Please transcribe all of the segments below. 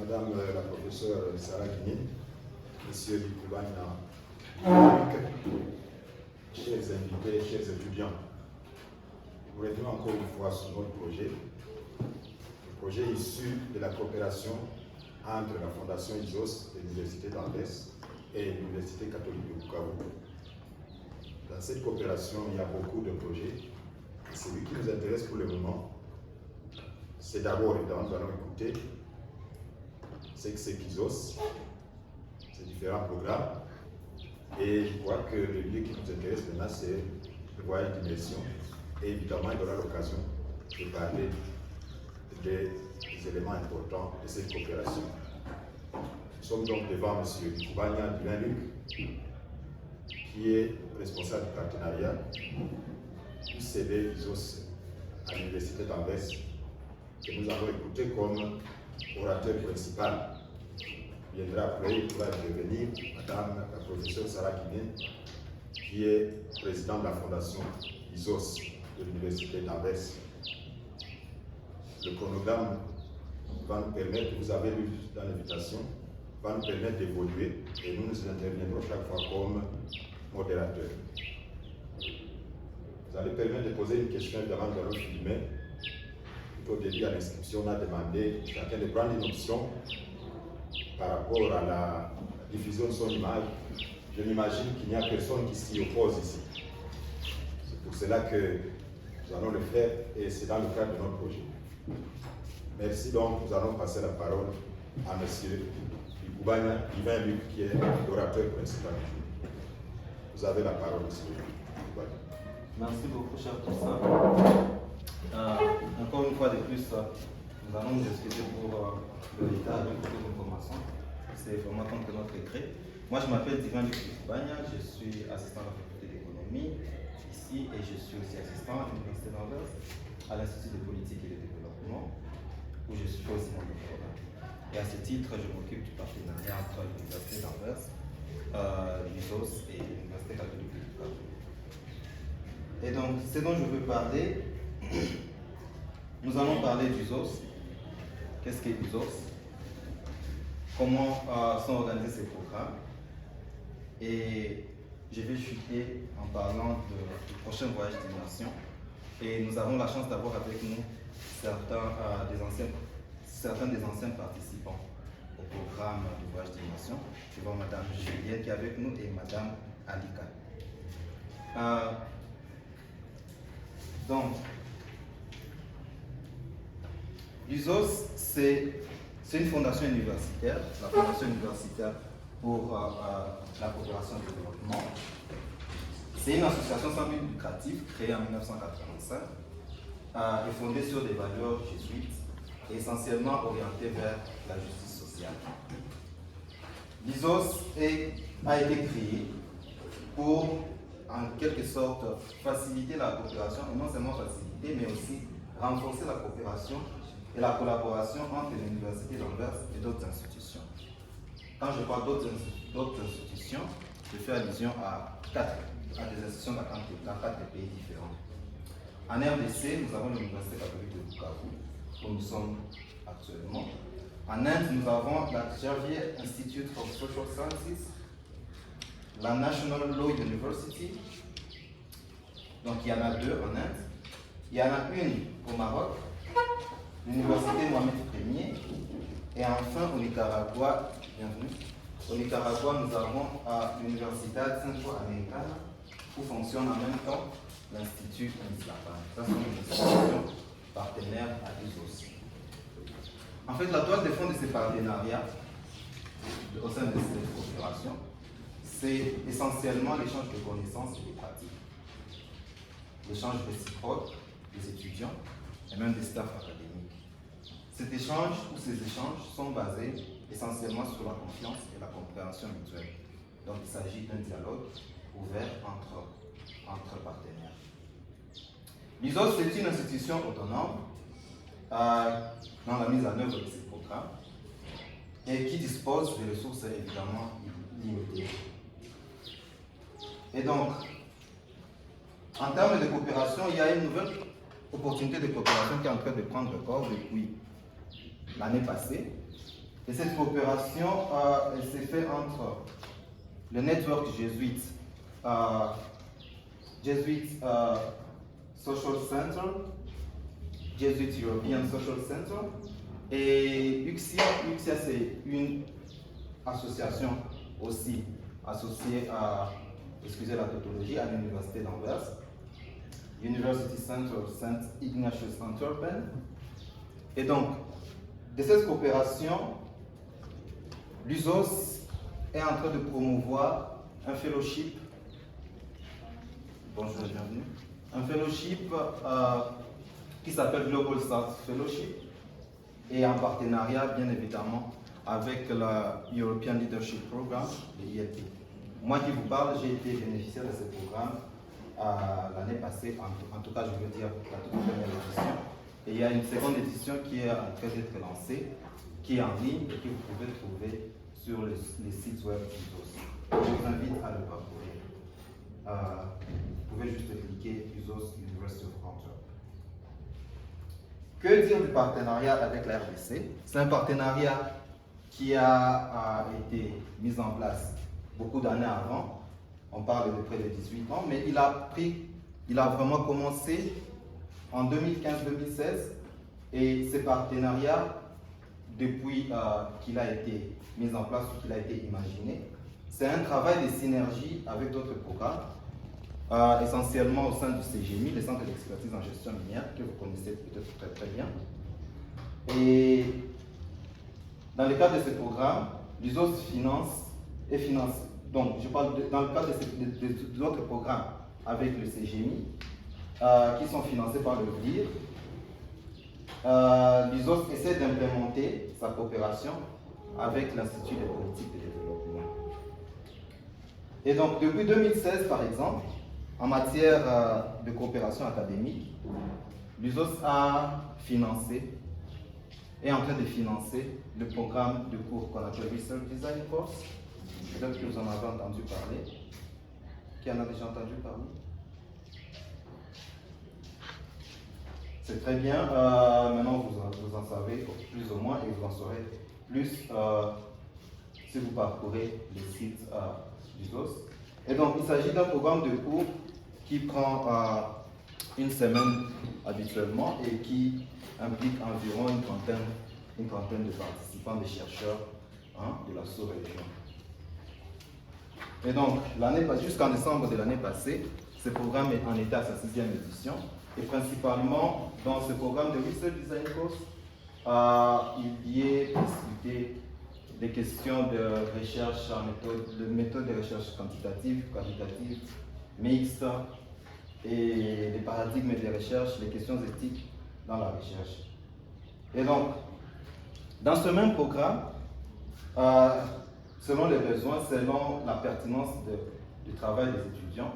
Madame la professeure Sarah Guiné, Monsieur Bikoubagna, chers invités, chers étudiants, nous revenons encore une fois sur notre projet. Le projet issu de la coopération entre la Fondation ISOS de l'Université d'Anvers et l'Université catholique de Bukavu. Dans cette coopération, il y a beaucoup de projets. Celui qui nous intéresse pour le moment, c'est d'abord, et nous allons écouter, c'est que c'est ISOS, ces différents programmes. Et je crois que le lieu qui nous intéresse maintenant, c'est le voyage d'immersion. Et évidemment, il y aura l'occasion de parler des éléments importants de cette coopération. Nous sommes donc devant M. Bikoubagna Duvain-Luc, qui est responsable du partenariat UCB ISOS à l'Université d'Anvers, que nous allons écouter comme orateur principal. Il viendra après, il pourra intervenir Madame la professeure Sarah Guiné, qui est présidente de la Fondation ISOS de l'Université d'Anvers. Le chronogramme va nous permettre, vous avez lu dans l'invitation, va nous permettre d'évoluer et nous interviendrons chaque fois comme modérateurs. Vous allez permettre de poser une question, évidemment, nous allons filmer. Tout au début à l'inscription, on a demandé chacun de prendre une option par rapport à la diffusion de son image. Je m'imagine qu'il n'y a personne qui s'y oppose ici. C'est pour cela que nous allons le faire et c'est dans le cadre de notre projet. Merci donc, nous allons passer la parole à M. Bikoubagna Duvain-Luc, qui est l'orateur principal. Vous avez la parole, M. Bikoubagna. Merci beaucoup, cher Toussaint. Encore une fois de plus, nous allons nous excuser pour le retard avec toutes les informations. C'est vraiment contre notre décret. Moi, je m'appelle Duvain-Luc Bikoubagna, je suis assistant à la faculté d'économie ici et je suis aussi assistant à l'Université d'Anvers, à l'Institut de politique et de développement, où je suis aussi mon doctorat. Et à ce titre, je m'occupe du partenariat entre l'Université d'Anvers, l'ISOS et l'Université catholique de Bukavu. Et donc, ce dont je veux parler, nous allons parler d'ISOS. Qu'est-ce qu'est ISOS? Comment sont organisés ces programmes? Et je vais chuter en parlant du prochain voyage d'immersion. Et nous avons la chance d'avoir avec nous certains des anciens participants au programme du voyage d'immersion. Je vois Mme Juliette qui est avec nous et Mme Alika. Donc, l'ISOS, c'est une fondation universitaire, la Fondation universitaire pour la coopération et le développement. C'est une association sans but lucratif créée en 1985 et fondée sur des valeurs jésuites et essentiellement orientée vers la justice sociale. L'ISOS a été créée pour, en quelque sorte, faciliter la coopération, et non seulement faciliter, mais aussi renforcer la coopération et la collaboration entre l'Université d'Anvers et d'autres institutions. Quand je parle d'autres institutions, je fais allusion à des institutions dans quatre pays différents. En RDC, nous avons l'Université catholique de Bukavu, où nous sommes actuellement. En Inde, nous avons la Xavier Institute for Social Sciences, la National Law University, donc il y en a deux en Inde. Il y en a une au Maroc, l'Université Mohamed Ier, et enfin au Nicaragua, bienvenue. Au Nicaragua, nous avons l'Universidad Centroamericana, où fonctionne en même temps l'Institut Mislapan. Ça, sont les institutions partenaires à l'ISOS. En fait, la toile de fond de ces partenariats, au sein de cette coopération, c'est essentiellement l'échange de connaissances et de pratiques. L'échange réciproque des étudiants et même des staffs académiques. Cet échange ou ces échanges sont basés essentiellement sur la confiance et la compréhension mutuelle. Donc il s'agit d'un dialogue ouvert entre partenaires. L'ISOS, c'est une institution autonome dans la mise en œuvre de ces programmes et qui dispose de ressources évidemment limitées. Et donc, en termes de coopération, il y a une nouvelle opportunité de coopération qui est en train de prendre corps depuis l'année passée. Et cette coopération, elle s'est faite entre le network jésuite, Jesuit Social Center, Jesuit European Social Center, et UXIA. UXIA, c'est une association aussi associée à, excusez la tautologie, à l'université d'Anvers, University Center of St. Ignatius Antwerpen. Et donc, de cette coopération, l'USOS est en train de promouvoir un fellowship, bonjour et bienvenue, un fellowship qui s'appelle Global South Fellowship, et en partenariat bien évidemment avec la European Leadership Program, le ILP. Moi qui vous parle, j'ai été bénéficiaire de ce programme l'année passée, en tout cas je veux dire la toute première édition. Et il y a une seconde édition qui est en train d'être lancée, qui est en ligne et que vous pouvez trouver sur les sites web d'USOS. Je vous invite à le parcourir. Vous pouvez juste cliquer USOS University of Antwerp. Que dire du partenariat avec la RDC? C'est un partenariat qui a été mis en place beaucoup d'années avant. On parle de près de 18 ans, mais il a vraiment commencé en 2015-2016, et ces partenariats, depuis qu'il a été mis en place ou qu'il a été imaginé, c'est un travail de synergie avec d'autres programmes, essentiellement au sein du CGMI, le Centre d'expertise en gestion minière, que vous connaissez peut-être très bien. Et dans le cadre de ce programme, l'USOS finance et finance. Donc, je parle dans le cadre d'autres programmes avec le CGMI, qui sont financés par le VLIR. L'USOS essaie d'implémenter sa coopération avec l'Institut des politiques de développement. Et donc, depuis 2016, par exemple, en matière de coopération académique, l'USOS a financé, est en train de financer le programme de cours qu'on appelle Research Design Course. Peut-être que vous en avez entendu parler. Qui en a déjà entendu parler? C'est très bien. Maintenant, vous en savez plus ou moins, et vous en saurez plus si vous parcourez les sites d'USOS. Et donc, il s'agit d'un programme de cours qui prend une semaine habituellement et qui implique environ une trentaine de participants, des chercheurs de la sous-région. Et donc, jusqu'en décembre de l'année passée, ce programme en était à sa 6e édition. Et principalement, dans ce programme de Research Design Course, il y est discuté des questions de recherche en méthode de recherche quantitative, mixte, et les paradigmes de recherche, les questions éthiques dans la recherche. Et donc, dans ce même programme, selon les besoins, selon la pertinence du travail des étudiants,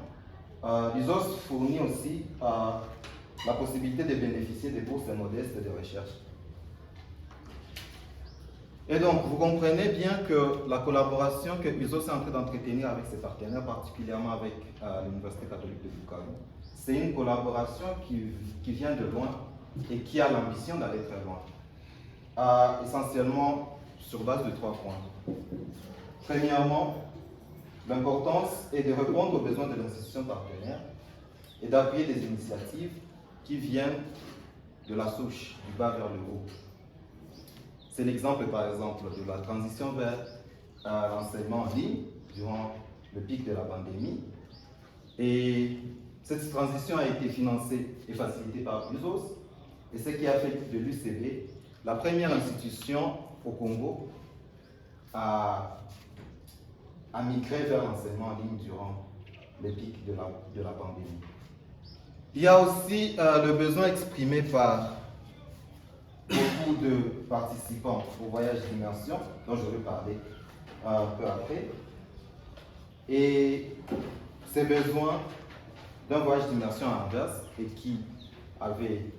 l'USOS fournit aussi la possibilité de bénéficier des bourses modestes de recherche. Et donc, vous comprenez bien que la collaboration que l'USOS est en train d'entretenir avec ses partenaires, particulièrement avec l'Université catholique de Bukavu, c'est une collaboration qui vient de loin et qui a l'ambition d'aller très loin. Essentiellement sur base de 3 points. Premièrement, l'importance est de répondre aux besoins de l'institution partenaire et d'appuyer des initiatives qui viennent de la souche, du bas vers le haut. C'est l'exemple, par exemple, de la transition vers l'enseignement en ligne durant le pic de la pandémie. Et cette transition a été financée et facilitée par l'USOS, et ce qui a fait de l'UCB la première institution au Congo à migrer vers l'enseignement en ligne durant le pic de la pandémie. Il y a aussi le besoin exprimé par beaucoup de participants au voyage d'immersion, dont je vais parler un peu après. Et ces besoins d'un voyage d'immersion à Anvers, et qui avait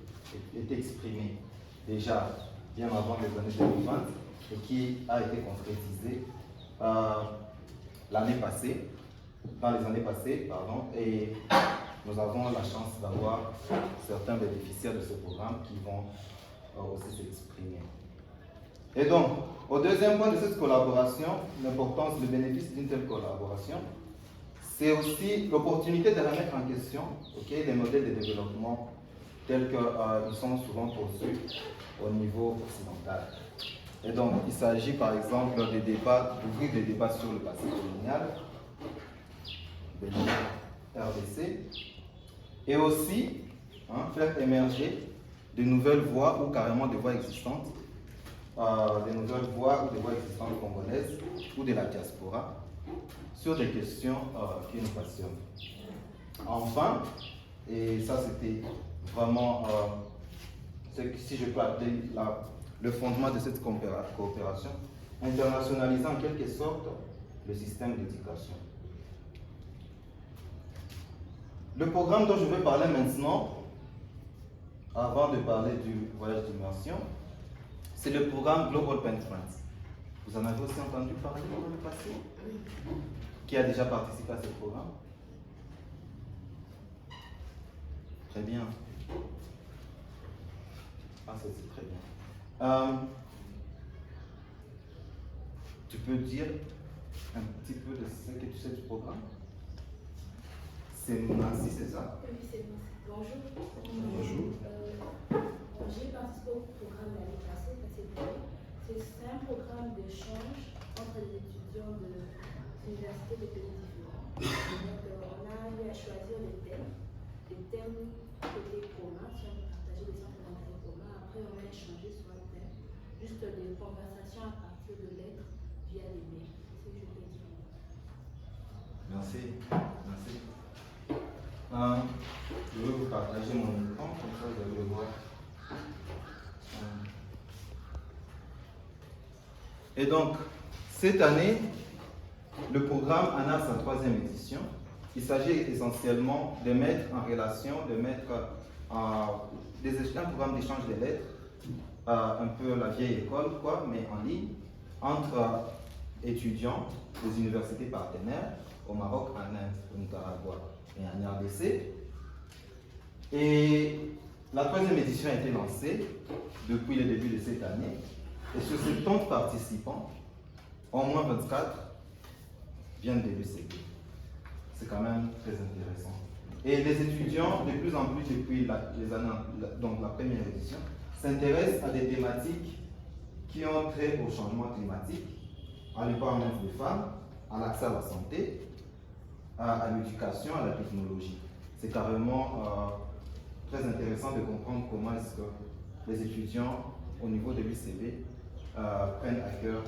été exprimé déjà bien avant les années 2020 et qui a été concrétisé l'année passée, dans les années passées, et nous avons la chance d'avoir certains bénéficiaires de ce programme qui vont aussi s'exprimer. Et donc, au deuxième point de cette collaboration, l'importance, le bénéfice d'une telle collaboration, c'est aussi l'opportunité de remettre en question les modèles de développement tels qu'ils sont souvent poursuivis au niveau occidental. Et donc, il s'agit par exemple d'ouvrir des débats sur le passé colonial, de RDC, et aussi faire émerger de nouvelles voies ou carrément des voies existantes, des nouvelles voies ou des voies existantes congolaises ou de la diaspora sur des questions qui nous passionnent. Enfin, et ça c'était vraiment, si je peux appeler le fondement de cette coopération, internationaliser en quelque sorte le système d'éducation. Le programme dont je vais parler maintenant, avant de parler du voyage d'immersion, c'est le programme Global Pen Friends. Vous en avez aussi entendu parler dans le passé? Qui a déjà participé à ce programme? Très bien. Ah, c'est très bien. Tu peux dire un petit peu de ce que tu sais du programme? C'est Nancy, c'est ça? Oui, c'est Nancy. Bonjour. Bonjour. J'ai participé au programme l'année passée, c'est un programme d'échange entre les étudiants de l'université de pays différents. Donc, on a eu à choisir des thèmes côté commun, si on veut partager des centres d'intérêt commun. Après, on a échangé sur un thème, juste des conversations à partir de lettres via les mails. C'est ce que je peux dire. Merci. Merci. Je vais vous partager mon écran, comme ça vous allez le voir. Et donc, cette année, le programme en a sa 3e édition. Il s'agit essentiellement de mettre en relation, un programme d'échange de lettres, un peu la vieille école, mais en ligne, entre étudiants des universités partenaires au Maroc, en Inde, au Nicaragua et en RDC. Et la 3e édition a été lancée depuis le début de cette année. Et sur ces 30 participants, au moins 24 viennent de l'UCB. C'est quand même très intéressant. Et les étudiants, de plus en plus depuis donc la première édition, s'intéressent à des thématiques qui ont trait au changement climatique, à l'empowerment des femmes, à l'accès à la santé, à l'éducation, à la technologie. C'est carrément très intéressant de comprendre comment est-ce que les étudiants au niveau de l'UCB prennent à cœur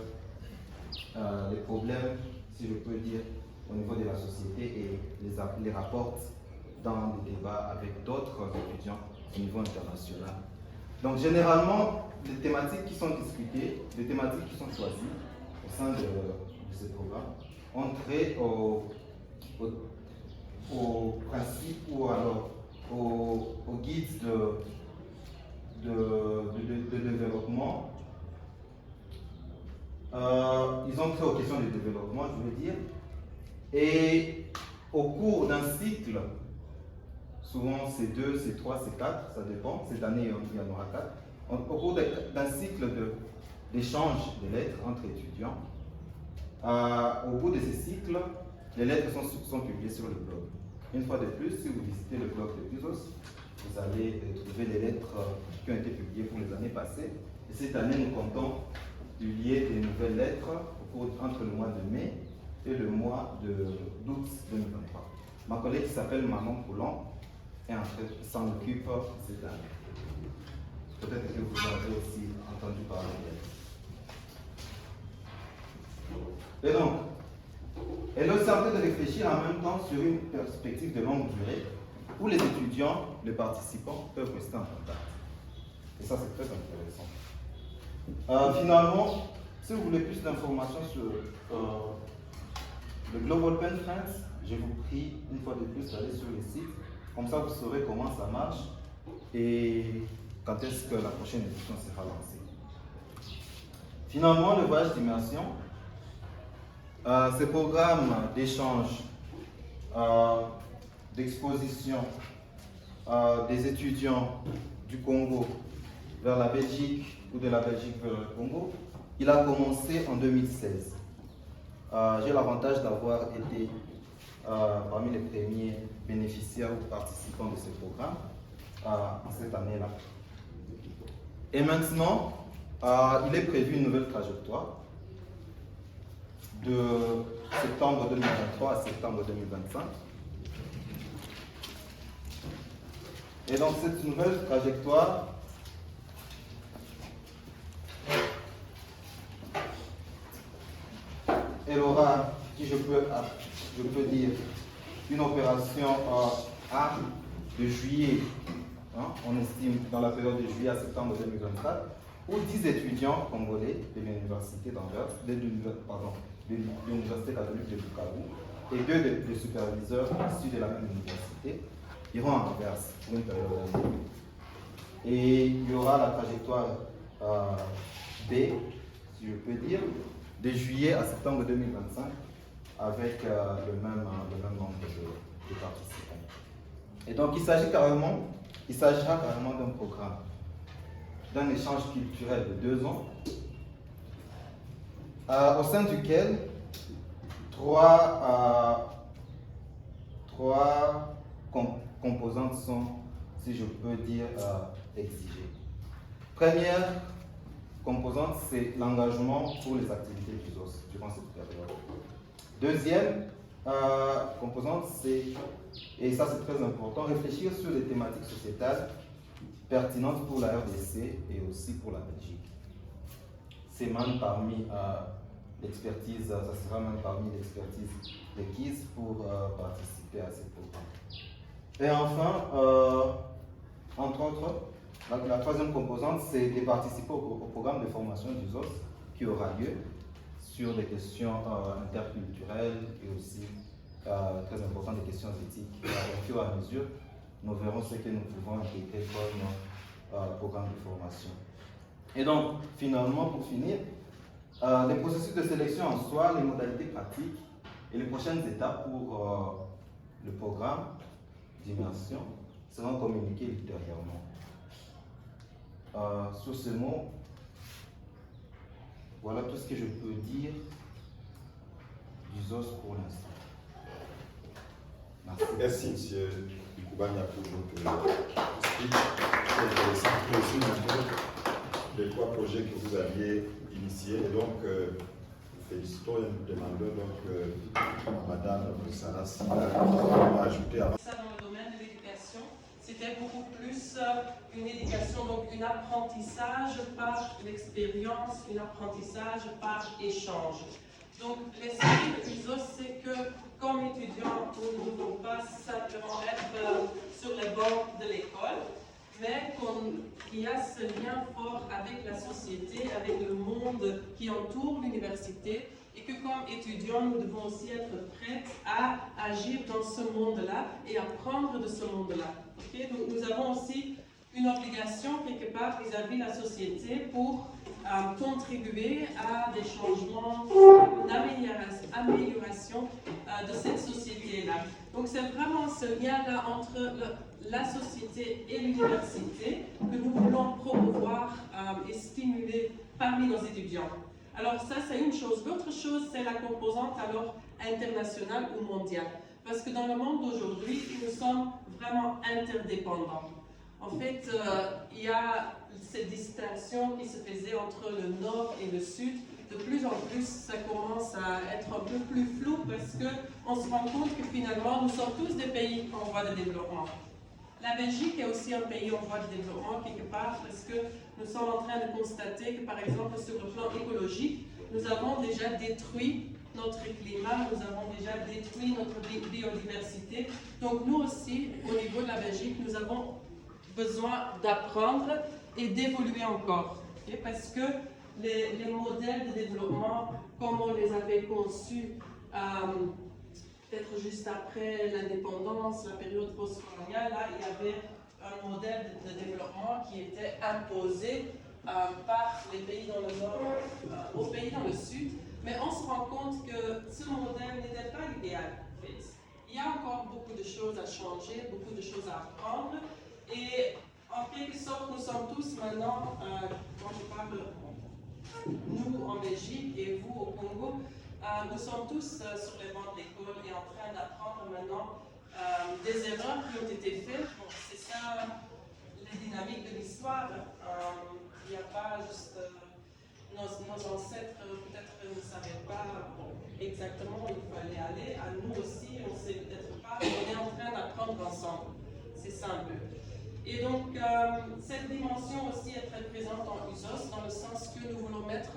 les problèmes, si je peux dire, au niveau de la société et les rapportent dans des débats avec d'autres étudiants au niveau international. Donc généralement, les thématiques qui sont discutées, les thématiques qui sont choisies au sein de ce programme ont trait au principe ou alors au guide de développement. Ils ont trait aux questions de développement, je veux dire. Et au cours d'un cycle, souvent c'est 2, c'est 3, c'est 4, ça dépend. Cette année, il y en aura 4. Au cours d'un cycle d'échange de lettres entre étudiants, au bout de ces cycles, les lettres sont publiées sur le blog. Une fois de plus, si vous visitez le blog de Tuzos, vous allez trouver les lettres qui ont été publiées pour les années passées. Et cette année, nous comptons publier des nouvelles lettres entre le mois de mai et le mois d'août 2023. Ma collègue qui s'appelle Manon Poulon s'en occupe cette année. Peut-être que vous avez aussi entendu parler d'elle. Et donc, elle est en train de réfléchir en même temps sur une perspective de longue durée où les étudiants, les participants peuvent rester en contact. Et ça, c'est très intéressant. Finalement, si vous voulez plus d'informations sur le Global Pen Friends, je vous prie une fois de plus d'aller sur le site. Comme ça, vous saurez comment ça marche et quand est-ce que la prochaine édition sera lancée. Finalement, le voyage d'immersion, ce programme d'échange, d'exposition des étudiants du Congo vers la Belgique ou de la Belgique vers le Congo, Il a commencé en 2016. J'ai l'avantage d'avoir été parmi les premiers bénéficiaires ou participants de ce programme en cette année-là. Et maintenant, il est prévu une nouvelle trajectoire de septembre 2023 à septembre 2025. Et donc cette nouvelle trajectoire elle aura, si je peux dire, une opération de juillet, on estime dans la période de juillet à septembre 2024, où 10 étudiants congolais de l'université d'Anvers, de l'université catholique de Bukavu, et 2 des superviseurs issus de la même université iront à Anvers pour une période d'année. Et il y aura la trajectoire B, si je peux dire, de juillet à septembre 2025, avec le même nombre de participants. Et donc il s'agira carrément d'un programme, d'un échange culturel de 2 ans, au sein duquel 3 composantes sont, si je peux dire, exigées. Première composante, c'est l'engagement pour les activités du ZOS durant cette période. Deuxième composante, c'est, et ça c'est très important, réfléchir sur les thématiques sociétales pertinentes pour la RDC et aussi pour la Belgique. C'est même parmi l'expertise, ça sera même parmi l'expertise requise pour participer à ces programmes. Et enfin, entre autres, la troisième composante, c'est de participer au programme de formation du ZOS qui aura lieu sur des questions interculturelles et aussi, très important, des questions éthiques. Au fur et à mesure, nous verrons ce que nous pouvons intégrer comme programme de formation. Et donc, finalement, pour finir, les processus de sélection en soi, les modalités pratiques et les prochaines étapes pour le programme d'immersion seront communiquées ultérieurement. Sur ce mot, voilà tout ce que je peux dire du ZOS pour l'instant. Merci, M. Koubania, pour votre speech. C'est aussi les 3 projets que vous aviez initiés. Et donc, nous félicitons et nous demandons donc à Mme Sarah s'il a ajouté avant. Ça, dans le domaine de l'éducation, c'était beaucoup plus une éducation, donc un apprentissage par l'expérience, un apprentissage par échange. Donc, l'esprit de l'USO, c'est que, comme étudiants, nous ne devons pas simplement être sur les bancs de l'école, mais qu'il y a ce lien fort avec la société, avec le monde qui entoure l'université, et que comme étudiants, nous devons aussi être prêts à agir dans ce monde-là et apprendre de ce monde-là. Okay? Donc, nous avons aussi une obligation, quelque part, vis-à-vis de la société pour contribuer à des changements, une amélioration de cette société-là. Donc c'est vraiment ce lien-là entre la société et l'université que nous voulons promouvoir et stimuler parmi nos étudiants. Alors ça, c'est une chose. L'autre chose, c'est la composante alors internationale ou mondiale. Parce que dans le monde d'aujourd'hui, nous sommes vraiment interdépendants. En fait, il y a cette distinction qui se faisait entre le nord et le sud. De plus en plus, ça commence à être un peu plus flou parce qu'on se rend compte que finalement, nous sommes tous des pays en voie de développement. La Belgique est aussi un pays en voie de développement quelque part parce que nous sommes en train de constater que, par exemple, sur le plan écologique, nous avons déjà détruit notre climat, nous avons déjà détruit notre biodiversité. Donc nous aussi, au niveau de la Belgique, nous avons besoin d'apprendre et d'évoluer encore. Okay? Parce que les modèles de développement, comme on les avait conçus, peut-être juste après l'indépendance, la période post-coloniale, là, il y avait un modèle de développement qui était imposé par les pays dans le nord aux pays dans le sud. Mais on se rend compte que ce modèle n'était pas idéal. En fait. Il y a encore beaucoup de choses à changer, beaucoup de choses à apprendre. Et en quelque sorte, nous sommes tous maintenant, quand je parle nous en Belgique et vous au Congo, nous sommes tous sur les bancs de l'école et en train d'apprendre maintenant des erreurs qui ont été faites. Bon, c'est ça les dynamiques de l'histoire. Il n'y a pas juste nos ancêtres peut-être ne savaient pas exactement où il fallait aller. À nous aussi, on ne sait peut-être pas. On est en train d'apprendre ensemble. C'est ça un peu. Et donc, cette dimension aussi est très présente en USOS, dans le sens que nous voulons mettre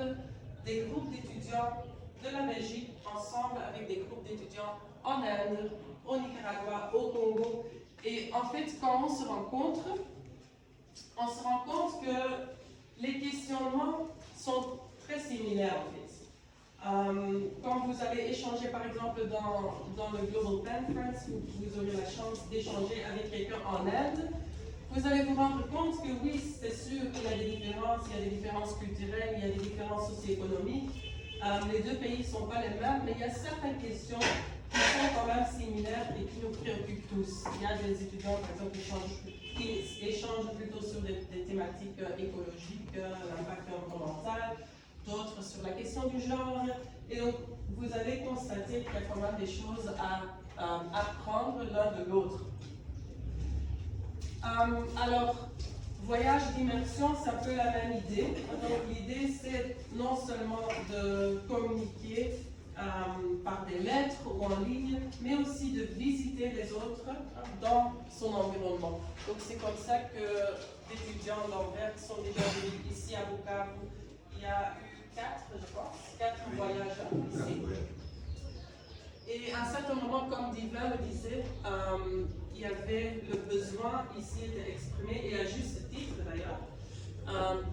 des groupes d'étudiants de la Belgique ensemble avec des groupes d'étudiants en Inde, au Nicaragua, au Congo. Et en fait, quand on se rencontre que les questionnements sont très similaires en fait. Quand vous allez échanger par exemple dans le Global Conference, où vous aurez la chance d'échanger avec quelqu'un en Inde, vous allez vous rendre compte que oui, c'est sûr qu'il y a des différences culturelles, il y a des différences socio-économiques. Les deux pays ne sont pas les mêmes, mais il y a certaines questions qui sont quand même similaires et qui nous préoccupent tous. Il y a des étudiants, par exemple, qui échangent plutôt sur des thématiques écologiques, l'impact environnemental, d'autres sur la question du genre. Et donc, vous allez constater qu'il y a quand même des choses à apprendre l'un de l'autre. Alors, voyage d'immersion, c'est un peu la même idée. Donc, l'idée, c'est non seulement de communiquer par des lettres ou en ligne, mais aussi de visiter les autres dans son environnement. Donc, c'est comme ça que des étudiants d'Anvers sont déjà venus ici à Bukavu. Il y a eu 4 voyageurs ici. Et à un certain moment, comme Divin le disait, il y avait le besoin ici était exprimé, et à juste titre d'ailleurs,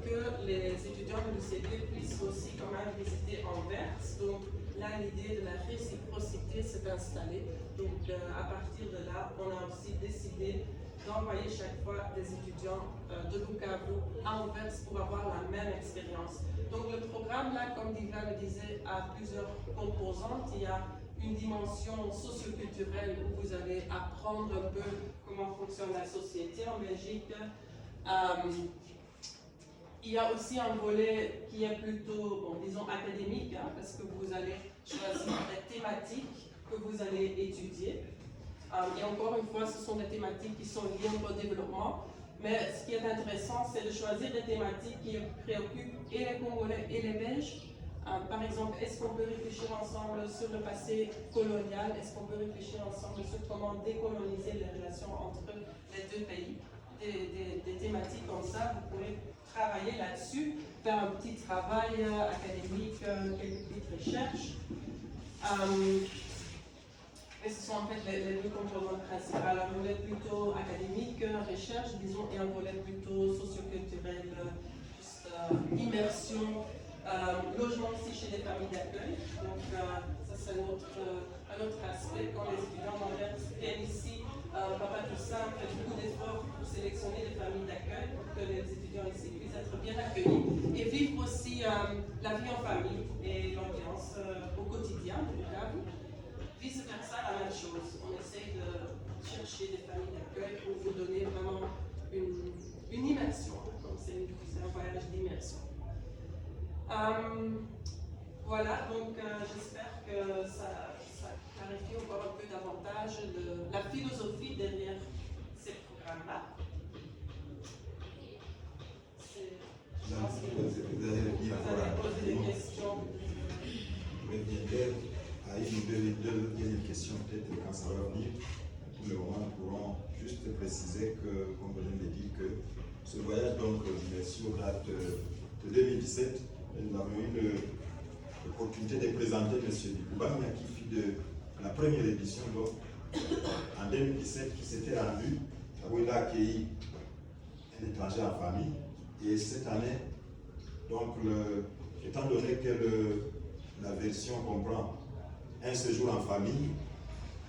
que les étudiants de l'UCB puissent aussi quand même visiter Anvers. Donc là, l'idée de la réciprocité s'est installée. Donc à partir de là, on a aussi décidé d'envoyer chaque fois des étudiants de Bukavu à Anvers pour avoir la même expérience. Donc le programme là, comme Divin le disait, a plusieurs composantes. Il y a une dimension socio-culturelle où vous allez apprendre un peu comment fonctionne la société en Belgique. Il y a aussi un volet qui est plutôt, bon, disons, académique, hein, parce que vous allez choisir des thématiques que vous allez étudier. Et encore une fois, ce sont des thématiques qui sont liées au développement. Mais ce qui est intéressant, c'est de choisir des thématiques qui préoccupent et les Congolais et les Belges. Par exemple, est-ce qu'on peut réfléchir ensemble sur le passé colonial? Est-ce qu'on peut réfléchir ensemble sur comment décoloniser les relations entre les deux pays? Des thématiques comme ça, vous pouvez travailler là-dessus, faire un petit travail académique, quelques petites recherches. Et ce sont en fait les deux composantes principales, un volet plutôt académique, recherche, disons, et un volet plutôt socio-culturel, juste immersion. Logement aussi chez les familles d'accueil, donc ça c'est un autre aspect. Quand les étudiants d'Anvers viennent ici, Papa Toussaint fait beaucoup d'efforts pour sélectionner des familles d'accueil pour que les étudiants ici puissent être bien accueillis et vivre aussi la vie en famille et l'ambiance au quotidien du Bukavu. Vice versa, la même chose. On essaye de chercher des familles d'accueil pour vous donner vraiment une immersion, comme c'est un voyage d'immersion. Voilà, donc j'espère que ça clarifie encore un peu davantage la philosophie derrière ces programmes-là. Vous avez posé des questions. Je reviendrai à une deuxième question, peut-être quand ça va venir. Pour le moment, nous pourrons juste préciser que, comme vous venez de dire, que ce voyage d'immersion date de 2017. Nous avons eu l'opportunité de présenter M. Dikoubamia qui fit de la première édition en 2017 qui s'était rendu où il a accueilli un étranger en famille. Et cette année, donc, étant donné que la version comprend un séjour en famille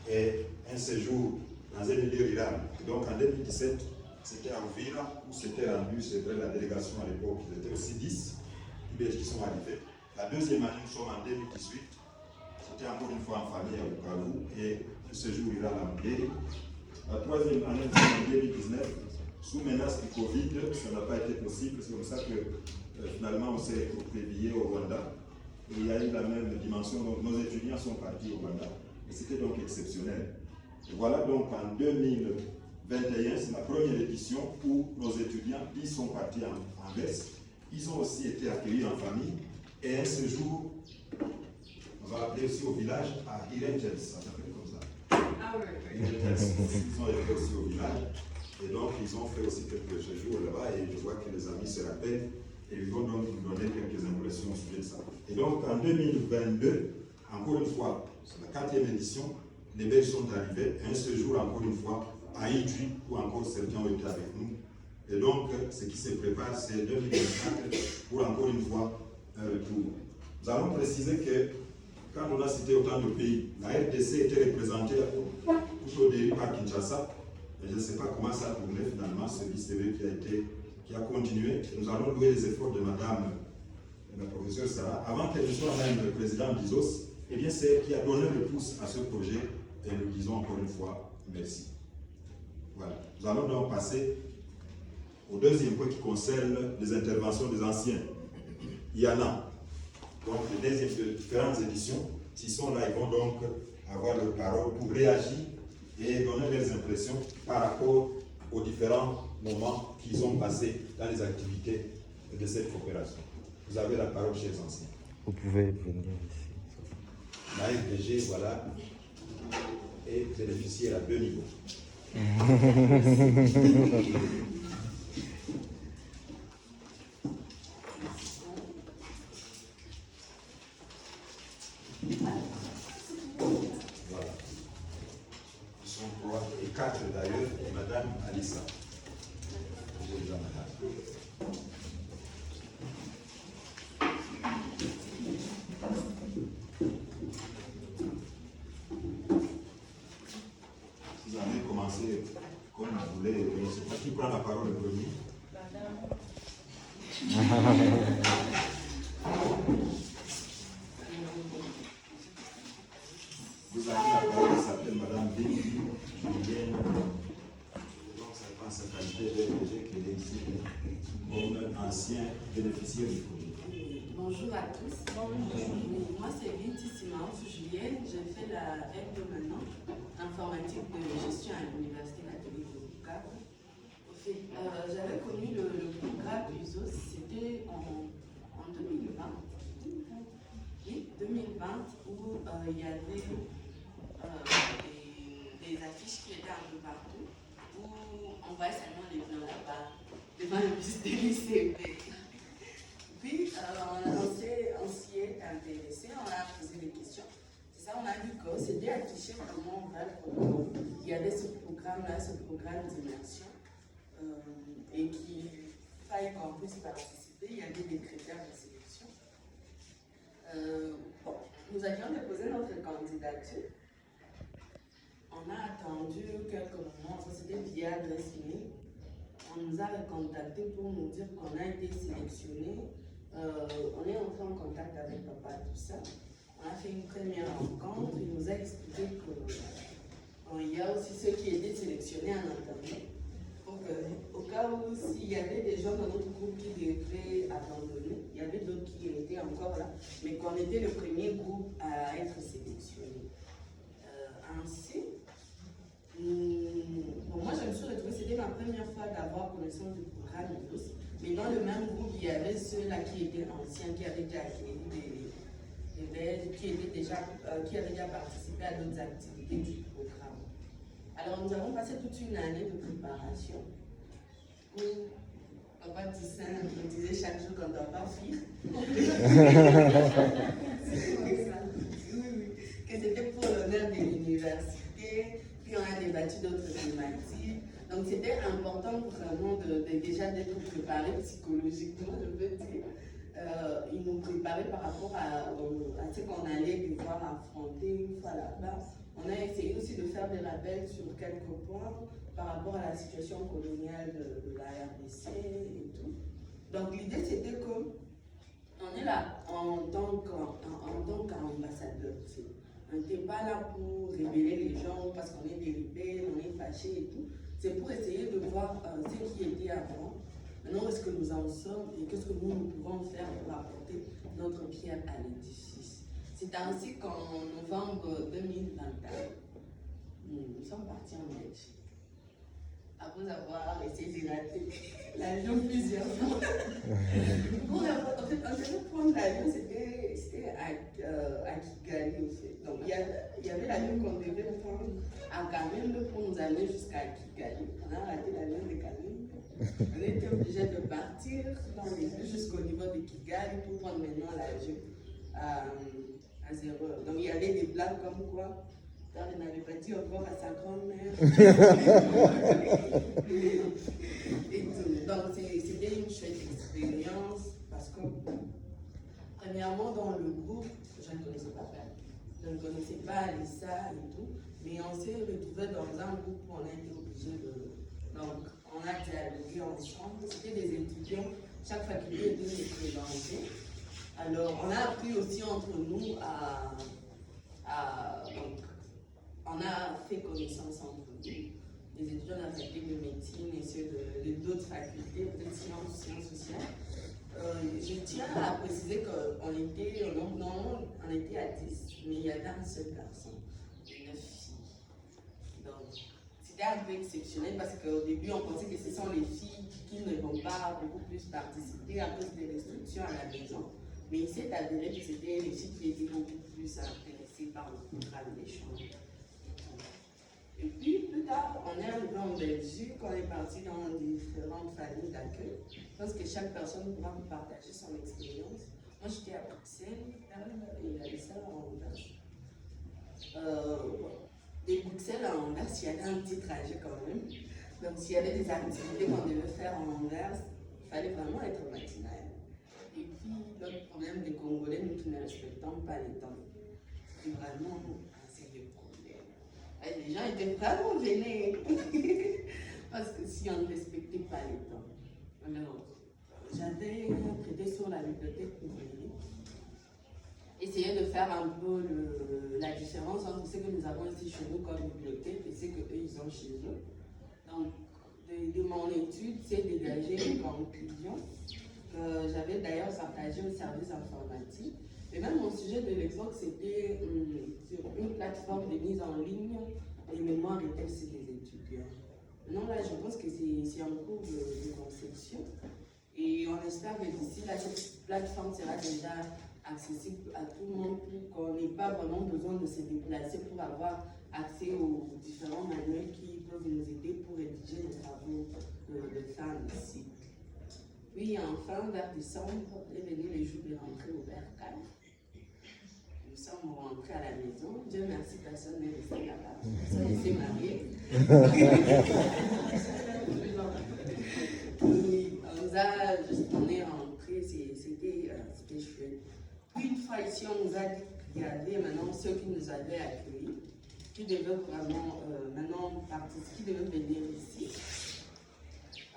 et un séjour dans un milieu rural. Donc en 2017, c'était à Uvira où s'était rendu, c'est vrai, la délégation à l'époque, ils étaient aussi 10. Qui sont arrivés. La deuxième année, nous sommes en 2018. C'était encore une fois en famille à Bukavu et ce jour il a l'Amblé. La troisième année, nous sommes en 2019. Sous menace du Covid, ça n'a pas été possible. C'est comme ça que finalement on s'est éparpillé au Rwanda. Et il y a eu la même dimension, donc nos étudiants sont partis au Rwanda. Et c'était donc exceptionnel. Et voilà donc en 2021, c'est la première édition où nos étudiants, ils sont partis en Grèce. Ils ont aussi été accueillis en famille. Et un séjour, on va appeler aussi au village, à Irengels, ça s'appelle comme ça. Ah oui, oui. Irengels. Ils ont été aussi au village. Et donc, ils ont fait aussi quelques séjours là-bas. Et je vois que les amis se rappellent. Et ils vont donc nous donner quelques impressions au sujet de ça. Et donc, en 2022, encore une fois, c'est la 4e édition, les Belges sont arrivés. Un séjour, encore une fois, à Idri, où encore certains ont été avec nous. Et donc, ce qui se prépare, c'est 2024 pour encore une fois un retour. Nous allons préciser que quand on a cité autant de pays, la RDC était représentée tout au début par Kinshasa. Et je ne sais pas comment ça a tourné finalement, ce vice-président qui a continué. Et nous allons louer les efforts de madame la professeure Sarah. Avant qu'elle ne soit même le président d'ISOS, eh bien c'est elle qui a donné le pouce à ce projet. Et nous disons encore une fois merci. Voilà. Nous allons donc passer au deuxième point qui concerne les interventions des anciens. Il y en a. Donc les différentes éditions, s'ils sont là, ils vont donc avoir leur parole pour réagir et donner leurs impressions par rapport aux différents moments qu'ils ont passés dans les activités de cette coopération. Vous avez la parole, chers anciens. Vous pouvez venir ici. La FDG, voilà, est bénéficiaire à 2 niveaux. Voilà. Ils sont 3 et 4 d'ailleurs, et madame Alissa. Je dis à madame. Vous allez commencer comme vous voulez, je ne sais pas qui prend la parole le premier. Vous avez la parole qui s'appelle Madame Béni Julienne. Donc ça prend sa qualité d'RDG qui est ici comme ancien bénéficiaire du projet. Bonjour à tous. Bonjour. Moi c'est Binti Simaouf Julienne. Je fais la M2 maintenant, informatique de gestion à l'Université catholique de Bukavu. J'avais connu le programme USOS, c'était en 2020. Oui, 2020, où il y avait des affiches qui étaient un peu partout, où on voyait seulement les blancs là-bas, devant le bus de l'ICP. Puis, on s'y est intéressé, on a posé des questions. C'est ça, on a vu que c'était affiché comment on va le programme. Il y avait ce programme-là, ce programme d'immersion, et qu'il fallait qu'on puisse participer. Il y avait des critères de sélection. Bon, nous avions déposé notre candidature. On a attendu quelques moments, ça c'était via adresse mail. On nous a recontacté pour nous dire qu'on a été sélectionné. On est entré en contact avec papa, tout ça. On a fait une première rencontre. Il nous a expliqué qu'il y a aussi ceux qui étaient sélectionnés en internet. Donc, au cas où s'il y avait des gens dans notre groupe qui devaient abandonner, il y avait d'autres qui étaient encore là, mais qu'on était le premier groupe à être sélectionné. Ainsi, bon, moi je me suis retrouvée, c'était ma première fois d'avoir connaissance du programme USOS, mais dans le même groupe, il y avait ceux-là qui étaient anciens, qui avaient déjà accueilli des Belges, qui avaient déjà participé à d'autres activités du programme. Alors nous avons passé toute une année de préparation où papa Toussaint me disait chaque jour qu'on ne doit pas fuir. Que c'était pour l'honneur de l'université, puis on a débattu d'autres thématiques. Donc c'était important vraiment déjà d'être préparé psychologiquement, je veux dire. Ils nous préparaient par rapport à ce qu'on allait devoir affronter une fois là-bas. On a essayé aussi de faire des rappels sur quelques points par rapport à la situation coloniale de la RDC et tout. Donc l'idée c'était que on est là en tant qu'ambassadeur. On n'était pas là pour révéler les gens parce qu'on est des rebelles, on est fâchés et tout. C'est pour essayer de voir ce qui était avant. Maintenant, où est-ce que nous en sommes et qu'est-ce que nous pouvons faire pour apporter notre pierre à l'édifice. C'est ainsi qu'en novembre 2021, nous sommes partis en Belgique. Après avoir essayé de rater l'avion plusieurs fois. En fait, on devait prendre l'avion, c'était à Kigali en fait. Donc il y avait l'avion qu'on devait prendre à Kamembe pour nous amener jusqu'à Kigali. On a raté l'avion de Kamembe. On était obligé de partir dans les bus jusqu'au niveau de Kigali pour prendre maintenant l'avion à 0 heure. Donc il y avait des blagues comme quoi. Je n'avais pas dit encore à sa grand-mère. Et tout. Donc, c'était une chouette expérience parce que, premièrement, dans le groupe, je ne connaissais pas Fab. Je ne connaissais pas Alissa et tout. Mais on s'est retrouvés dans un groupe où on a été obligé de. Donc, on a dialogué ensemble. C'était des étudiants. Chaque faculté était représentée. Alors, on a appris aussi entre nous donc, on a fait connaissance entre nous, les étudiants de la faculté de médecine et ceux d'autres facultés, peut-être sciences sociales. Je tiens à préciser qu'on était, on était à 10, mais il y avait un seul garçon, 9 filles. Donc, c'était un peu exceptionnel parce qu'au début, on pensait que ce sont les filles qui ne vont pas beaucoup plus participer à cause des restrictions à la maison. Mais il s'est avéré que c'était les filles qui étaient beaucoup plus intéressées par le programme d'échange. Et puis, plus tard, on est arrivé en Belgique, on est parti dans différentes familles d'accueil. Je pense que chaque personne pourra vous partager son expérience. Moi, j'étais à Bruxelles, et à ça à Anvers. De Bruxelles à Anvers, il y avait un petit trajet quand même. Donc, s'il y avait des activités qu'on devait faire en Anvers, il fallait vraiment être matinal. Et puis, l'autre problème des Congolais, nous qui ne respectons pas les temps, c'est vraiment un sérieux problème. Les gens étaient vraiment gênés parce que si on ne respectait pas les temps. Alors, j'avais prêté sur la bibliothèque numérique, essayé de faire un peu la différence entre ce que nous avons ici chez nous comme bibliothèque et ce qu'eux ils ont chez eux. Donc, de mon étude, c'est dégager une conclusion que j'avais d'ailleurs partagée au service informatique. Et même mon sujet de l'époque, c'était sur une plateforme de mise en ligne des mémoires et tests des étudiants. Maintenant, là, je pense que c'est en cours de conception. Et on espère que d'ici là, cette plateforme sera déjà accessible à tout le monde pour qu'on n'ait pas vraiment besoin de se déplacer pour avoir accès aux différents manuels qui peuvent nous aider pour rédiger les travaux de fin de cycle. Puis enfin, vers décembre, est venu les jours de rentrée au Bercail. Nous sommes rentrés à la maison. Dieu merci, personne n'est resté là-bas. Personne s'est marié. On est rentrés, c'était chouette. Puis une fois ici, on nous a dit qu'il y avait maintenant ceux qui nous avaient accueillis, qui devaient vraiment maintenant participer, qui devaient venir ici.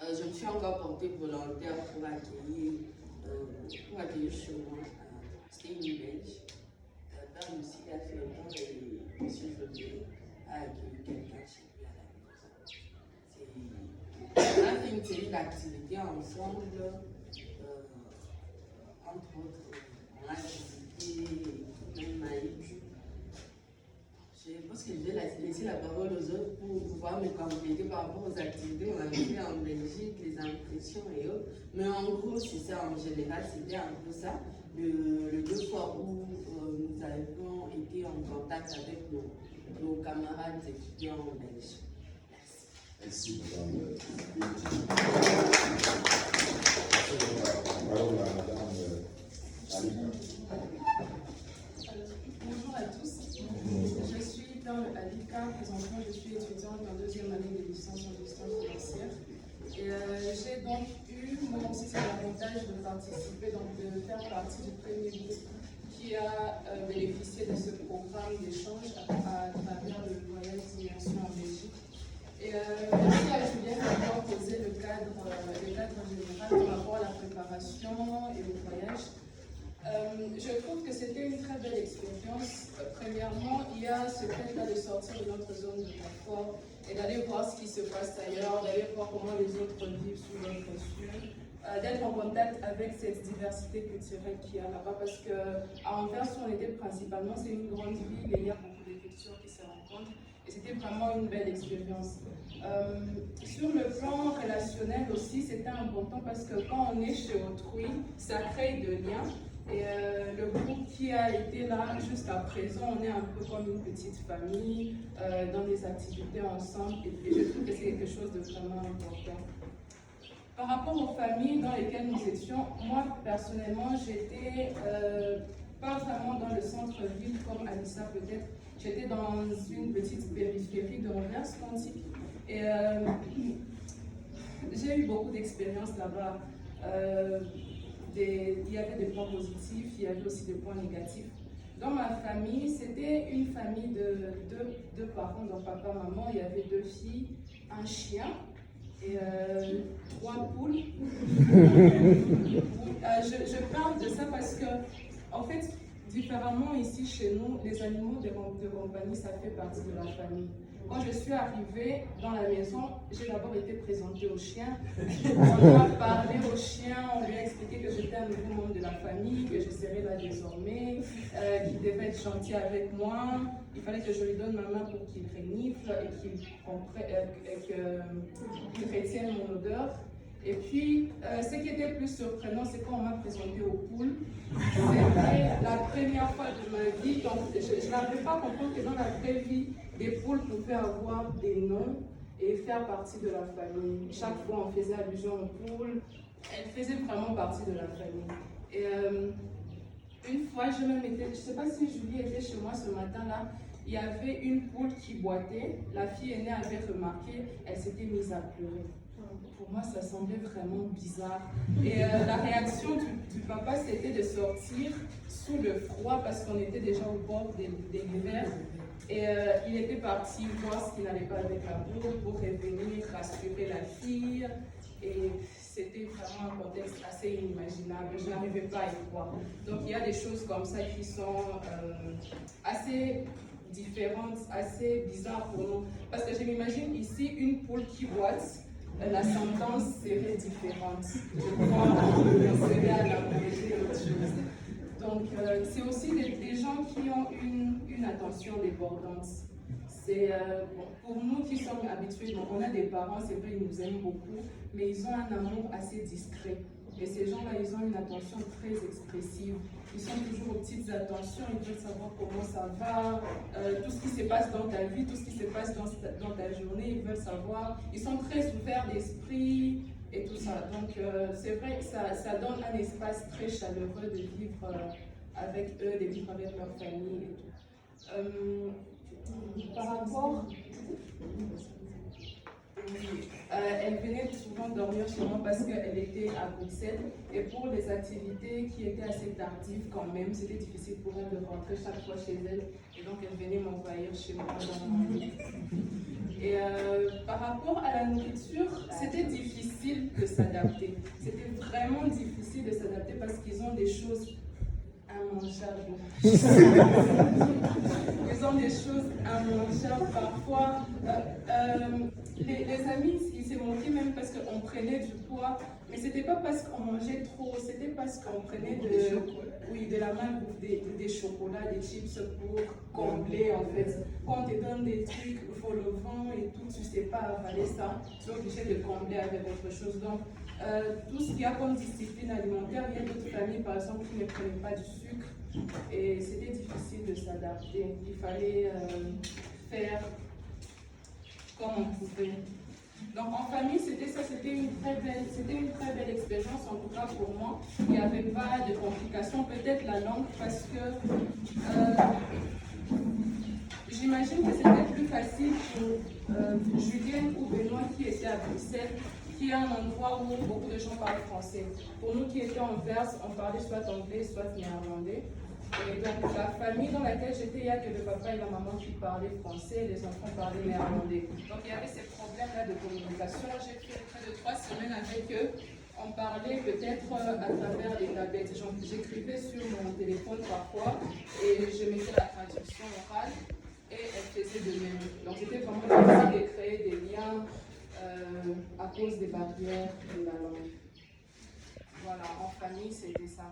Je me suis encore portée volontaire pour accueillir chez moi. C'était une Belge. Père Lucie a fait le temps et M. Joliet a accueilli quelqu'un chez lui à la maison. On a fait une série d'activités ensemble. Entre autres, on a visité même Maïk. Je pense que je vais laisser la parole aux autres pour pouvoir me compléter par rapport aux activités qu'on a fait en Belgique, les impressions et autres. Mais en gros, c'est ça, en général, c'était un peu ça. Le 2 fois où nous avons été en contact avec nos camarades étudiants en Belgique. Merci, madame. Parole à madame Alika. Bonjour à tous. Je suis dans le Alika. Présentement, je suis étudiante en 2e année de licence en gestion financière. Et j'ai donc eu, moi aussi, c'est l'avantage de participer, donc de faire partie du premier groupe qui a bénéficié de ce programme d'échange à travers le voyage d'immersion en Belgique. Et merci à Julien d'avoir posé le cadre général par rapport à la préparation et au voyage. Je trouve que c'était une très belle expérience. Premièrement, il y a ce fait-là de sortir de notre zone de confort et d'aller voir ce qui se passe ailleurs, d'aller voir comment les autres vivent sous notre ciel. d'être en contact avec cette diversité culturelle qu'il y a là-bas, parce qu'à Anvers, où on était principalement, c'est une grande ville et il y a beaucoup de cultures qui se rencontrent, et c'était vraiment une belle expérience. Sur le plan relationnel aussi, c'était important parce que quand on est chez autrui, ça crée de liens. Et le groupe qui a été là jusqu'à présent, on est un peu comme une petite famille, dans des activités ensemble, et je trouve que c'est quelque chose de vraiment important. Par rapport aux familles dans lesquelles nous étions, moi personnellement, j'étais pas vraiment dans le centre-ville comme Alissa peut-être. J'étais dans une petite périphérie de Anvers, Conti. Et j'ai eu beaucoup d'expériences là-bas. Il y avait des points positifs, il y avait aussi des points négatifs. Dans ma famille, c'était une famille de deux parents, donc papa, maman. Il y avait 2 filles, un chien et 3 poules. Je parle de ça parce que, en fait, différemment ici chez nous, les animaux de compagnie, ça fait partie de la famille. Quand je suis arrivée dans la maison, j'ai d'abord été présentée au chien. On a parlé au chien, on lui a expliqué que j'étais un nouveau membre de la famille, que je serais là désormais, qu'il devait être gentil avec moi. Il fallait que je lui donne ma main pour qu'il renifle et qu'il retienne mon odeur. Et puis, ce qui était plus surprenant, c'est quand on m'a présenté aux poules. C'était la première fois de ma vie, donc je n'arrivais pas à comprendre que dans la vraie vie, des poules pouvaient avoir des noms et faire partie de la famille. Chaque fois, on faisait allusion aux poules. Elles faisaient vraiment partie de la famille. Et une fois, je ne sais pas si Julie était chez moi ce matin-là, il y avait une poule qui boitait. La fille aînée avait remarqué, elle s'était mise à pleurer. Pour moi, ça semblait vraiment bizarre. Et la réaction du papa, c'était de sortir sous le froid parce qu'on était déjà au bord de l'hiver. Et il était parti voir ce qui n'allait pas avec la poule pour revenir rassurer la fille. Et c'était vraiment un contexte assez inimaginable. Je n'arrivais pas à y croire. Donc il y a des choses comme ça qui sont assez différentes, assez bizarres pour nous. Parce que je m'imagine ici une poule qui boite. La sentence serait différente. Je crois qu'on serait à la manger autre chose. Donc, c'est aussi des gens qui ont une attention débordante. C'est pour nous qui sommes habitués, donc on a des parents, c'est vrai, ils nous aiment beaucoup, mais ils ont un amour assez discret. Et ces gens-là, ils ont une attention très expressive. Ils sont toujours aux petites attentions, ils veulent savoir comment ça va, tout ce qui se passe dans ta vie, tout ce qui se passe dans ta journée, ils veulent savoir. Ils sont très ouverts d'esprit et tout ça. Donc, c'est vrai que ça donne un espace très chaleureux de vivre avec eux, de vivre avec leur famille et tout. Par rapport... elle venait souvent dormir chez moi parce qu'elle était à Bruxelles et pour les activités qui étaient assez tardives quand même, c'était difficile pour elle de rentrer chaque fois chez elle et donc elle venait m'envahir chez moi dans mon lit. Et par rapport à la nourriture, c'était difficile de s'adapter. C'était vraiment difficile de s'adapter parce qu'ils ont des choses immangeables. Ils ont des choses immangeables parfois. Les amis, ils se moquaient même parce qu'on prenait du poids, mais c'était pas parce qu'on mangeait trop, c'était parce qu'on prenait de la malbouffe, des chocolats, des chips pour combler en fait. Quand on te donne des trucs, il faut le vent et tout, tu sais pas avaler ça, tu es obligé de combler avec autre chose. Donc, tout ce qu'il y a comme discipline alimentaire, il y a d'autres familles par exemple qui ne prenaient pas du sucre et c'était difficile de s'adapter. Il fallait faire comme on pouvait. Donc en famille, c'était ça, c'était une très belle expérience, en tout cas pour moi. Il n'y avait pas de complications, peut-être la langue, parce que j'imagine que c'était plus facile pour Julienne ou Benoît qui étaient à Bruxelles, qui est un endroit où beaucoup de gens parlent français. Pour nous qui étions en Anvers, on parlait soit anglais, soit néerlandais. Et donc, la famille dans laquelle j'étais, il n'y a que le papa et la maman qui parlaient français, les enfants parlaient néerlandais. Donc, il y avait ces problèmes-là de communication. J'ai fait près de 3 semaines avec eux. On parlait peut-être à travers les tablettes. J'écrivais sur mon téléphone parfois et je mettais la traduction orale et elles faisaient de même. Donc, c'était vraiment difficile de créer des liens à cause des barrières de la langue. voilà, en famille, c'était ça.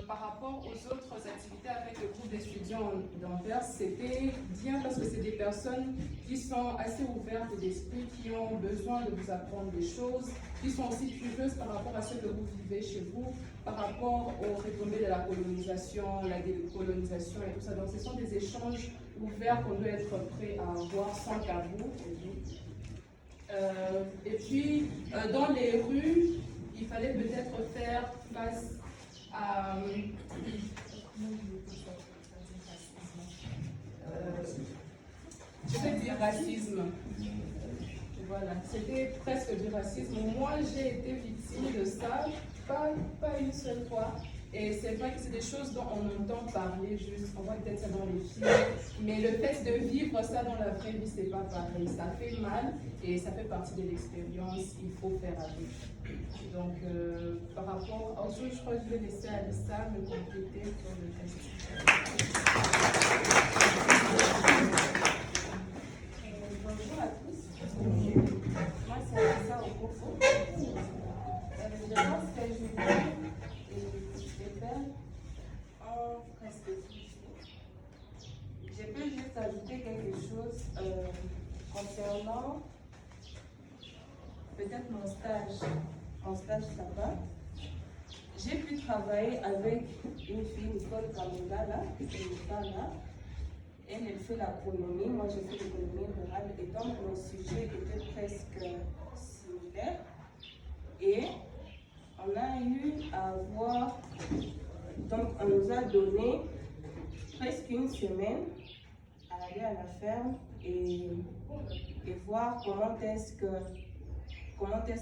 Par rapport aux autres activités avec le groupe d'étudiants d'Anvers, c'était bien parce que c'est des personnes qui sont assez ouvertes d'esprit, qui ont besoin de vous apprendre des choses, qui sont aussi curieuses par rapport à ce que vous vivez chez vous, par rapport aux retombées de la colonisation, la décolonisation et tout ça. Donc ce sont des échanges ouverts qu'on doit être prêt à avoir sans tabou. Et puis, dans les rues, il fallait peut-être faire face à je vais dire racisme. Voilà, c'était presque du racisme. Moi, j'ai été victime de ça, pas une seule fois. Et c'est vrai que c'est des choses dont on entend parler juste, on voit peut-être ça dans les films, mais le fait de vivre ça dans la vraie vie, c'est pas pareil. Ça fait mal et ça fait partie de l'expérience, il faut faire avec. Donc, par rapport à autre chose, je crois que je vais laisser Alissa me compléter pour le reste. Bonjour à tous. Moi, c'est Alissa Okofo. Je pense que je vais faire en presque tout. Je peux juste ajouter quelque chose concernant peut-être mon stage là-bas. J'ai pu travailler avec une fille, Nicole Kamunda, là, qui est une femme là. Elle fait l'agronomie, moi je fais l'économie rurale, et donc nos sujets étaient presque similaires. Et on a eu à voir, donc on nous a donné presque une semaine à aller à la ferme et voir comment est-ce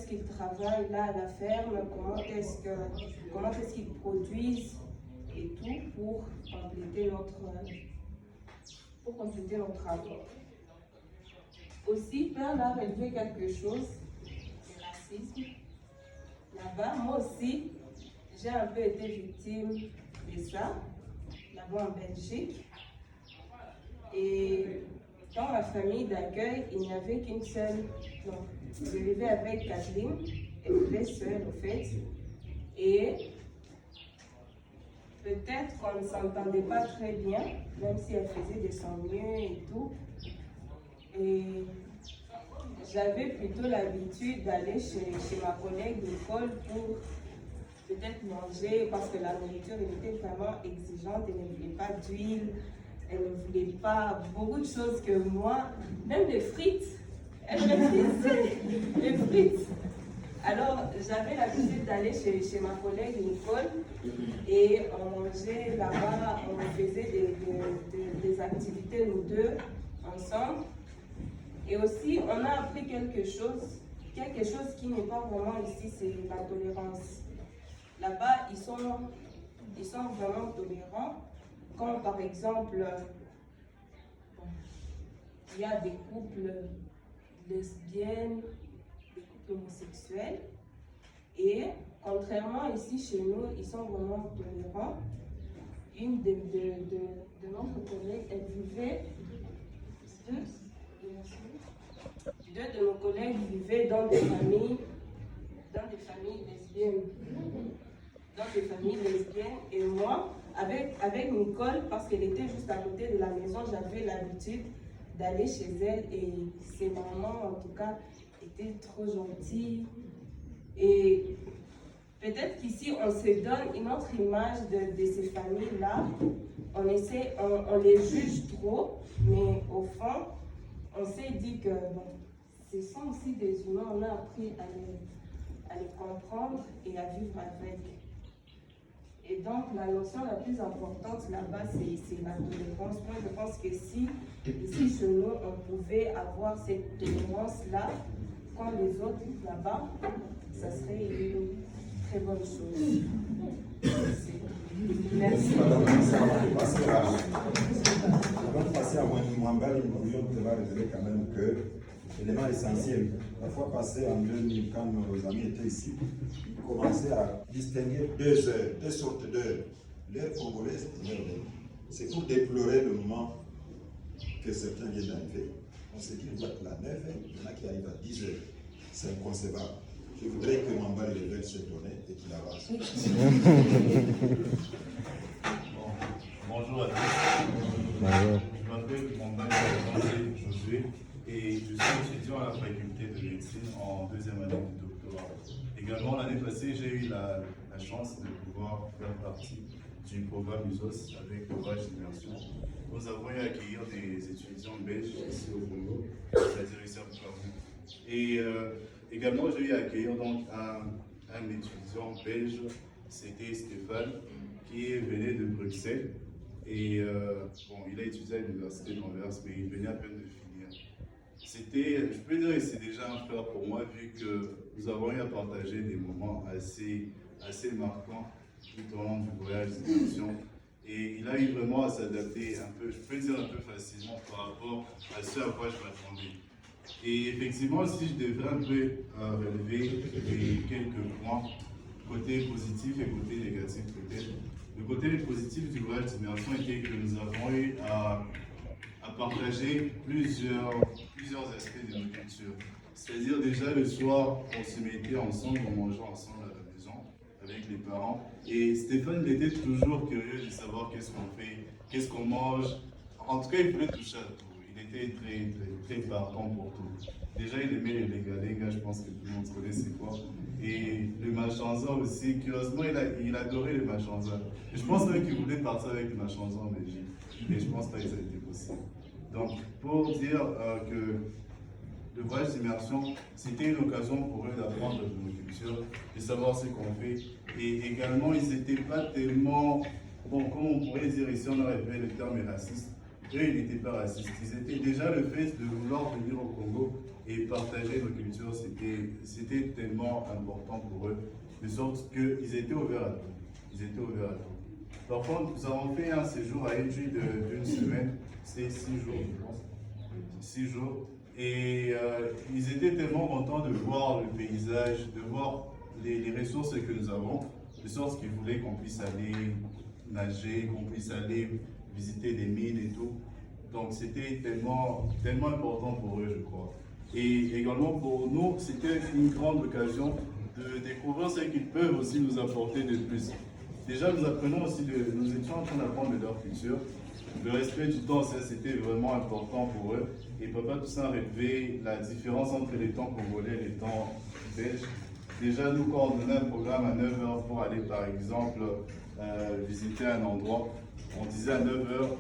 qu'ils travaillent là à la ferme, comment est-ce qu'ils produisent et tout pour compléter notre travail. Aussi, Perle a relevé quelque chose, le racisme. Là-bas, moi aussi, j'ai un peu été victime de ça, là-bas en Belgique. Et dans ma famille d'accueil, il n'y avait qu'une seule. Non, je vivais avec Kathleen, elle vivait seule au fait. Et peut-être qu'on ne s'entendait pas très bien, même si elle faisait de son mieux et tout. Et j'avais plutôt l'habitude d'aller chez ma collègue Nicole pour peut-être manger, parce que la nourriture était vraiment exigeante, elle ne voulait pas d'huile, elle ne voulait pas beaucoup de choses que moi, même les frites, elle refusait les frites. Alors j'avais l'habitude d'aller chez ma collègue Nicole et on mangeait là-bas, on faisait des activités nous deux ensemble. Et aussi, on a appris quelque chose qui n'est pas vraiment ici, c'est la tolérance. Là-bas, ils sont vraiment tolérants. Comme par exemple, il y a des couples lesbiennes, des couples homosexuels. Et contrairement ici chez nous, ils sont vraiment tolérants. Une de notre collègue, elle vivait deux de nos collègues vivaient dans des familles lesbiennes. Et moi, avec Nicole, parce qu'elle était juste à côté de la maison, j'avais l'habitude d'aller chez elle et ses mamans, en tout cas, étaient trop gentilles. Et peut-être qu'ici, on se donne une autre image de ces familles-là. On les juge trop, mais au fond, on s'est dit que bon, ce sont aussi des humains, on a appris à les comprendre et à vivre avec. Et donc, la notion la plus importante là-bas, c'est la tolérance. Moi, je pense que si, ici chez nous, on pouvait avoir cette tolérance-là, quand les autres là-bas, ça serait une très bonne chose. Merci. Avant de passer à Wendy Mwambali, nous va révéler quand même que l'élément essentiel, la fois passée en 2000, quand nos amis étaient ici, ils commençaient à distinguer deux sortes d'heures, l'heure congolaise et l'heure belge. C'est pour déplorer le moment que certains viennent d'arriver. On s'est dit, il doit être là 9h, il y en a qui arrivent à 10h. C'est inconcevable. Je voudrais que Mamba révèle ses données et qu'il avance. Bonjour à tous. Bonjour. Je m'appelle Mamba Josué et je suis étudiant à la faculté de médecine en deuxième année de doctorat. Également, l'année passée, j'ai eu la chance de pouvoir faire partie du programme USOS avec le Voyage d'immersion. Nous avons eu à accueillir des étudiants belges ici au Congo, c'est-à-dire ici à Bukavu. Et également, j'ai eu à accueillir donc un étudiant belge, c'était Stéphane, qui venait de Bruxelles. Et il a étudié à l'université d'Anvers, mais il venait à peine de finir. Je peux dire que c'est déjà un frère pour moi, vu que nous avons eu à partager des moments assez marquants tout au long du voyage d'immersion. Et il a eu vraiment à s'adapter un peu, je peux dire un peu facilement par rapport à ce à quoi je m'attendais. Et effectivement, si je devrais un peu relever quelques points, côté positif et côté négatif peut-être. Le côté positif du voyage d'immersion était que nous avons eu à partager plusieurs aspects de nos cultures. C'est-à-dire déjà le soir, on se mettait ensemble, on mangeait ensemble à la maison avec les parents. Et Stéphane était toujours curieux de savoir qu'est-ce qu'on fait, qu'est-ce qu'on mange. En tout cas, il voulait toucher à tout. Il était très partant pour tout. Déjà, il aimait les galégas, je pense que tout le monde connaît c'est quoi. Et le machanza aussi, curieusement, il adorait le machanza. Je pense même qu'il voulait partir avec le machanza en Belgique. Mais je pense pas que ça a été possible. Donc, pour dire que le voyage d'immersion, c'était une occasion pour eux d'apprendre de nos cultures, de savoir ce qu'on fait. Et également, ils n'étaient pas tellement, comme on pourrait dire ici, on aurait fait le terme raciste. Eux, ils n'étaient pas racistes. Ils étaient déjà le fait de vouloir venir au Congo et partager nos cultures, c'était tellement important pour eux, de sorte qu'ils étaient ouverts à tout. Ils étaient ouverts à tout. Par contre, nous avons fait un séjour à Edgy d'une semaine, c'est 6 jours, je pense. 6 jours. Et ils étaient tellement contents de voir le paysage, de voir les ressources que nous avons, de sorte qu'ils voulaient qu'on puisse aller nager, qu'on puisse aller visiter des mines et tout. Donc c'était tellement important pour eux, je crois. Et également pour nous, c'était une grande occasion de découvrir ce qu'ils peuvent aussi nous apporter de plus. Déjà, nous apprenons aussi, nous étions en train d'apprendre de leur culture. Le respect du temps, ça c'était vraiment important pour eux. Et Papa Toussaint a relevé la différence entre les temps congolais et les temps belges. Déjà, nous, quand on donnait un programme à 9h pour aller, par exemple, visiter un endroit, on disait à 9h,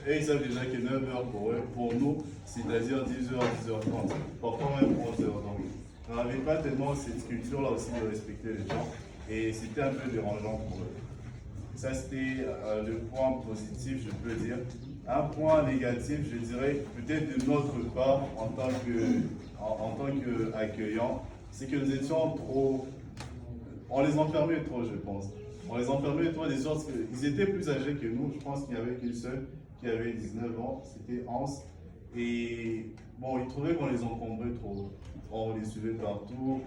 et ils savent déjà que 9h pour eux, pour nous, c'est-à-dire 10h, 10h30, parfois même 11h. Donc, on n'avait pas tellement cette culture-là aussi de respecter les gens, et c'était un peu dérangeant pour eux. Ça, c'était le point positif, je peux dire. Un point négatif, je dirais, peut-être de notre part, en tant qu'accueillants, c'est que nous étions trop... On les enfermait trop, je pense. On les enfermait trop, des sortes qu'ils étaient plus âgés que nous. Je pense qu'il n'y avait qu'une seule qui avait 19 ans, c'était Hans. Et bon, ils trouvaient qu'on les encombrait trop. On les suivait partout.